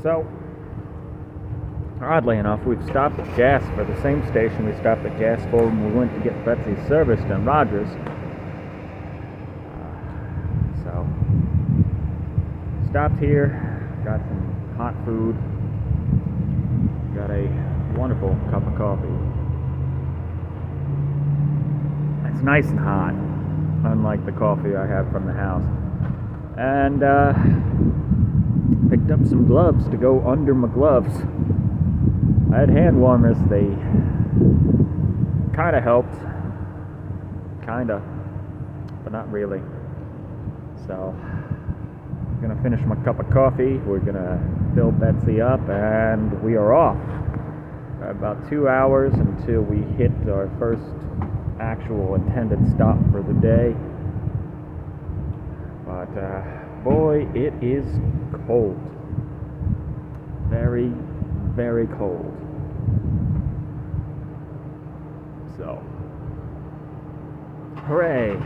So, oddly enough, we've stopped at gas for the same station we stopped at gas for when we went to get Betsy serviced in Rogers. So, stopped here, got some hot food, got a wonderful cup of coffee. It's nice and hot, unlike the coffee I have from the house. And picked up some gloves to go under my gloves. I had hand warmers. They kind of helped. Kind of. But not really. So, I'm going to finish my cup of coffee. We're going to fill Betsy up, and we are off. About 2 hours until we hit our first actual intended stop for the day. But, boy, it is cold. Very, very cold. So, hooray!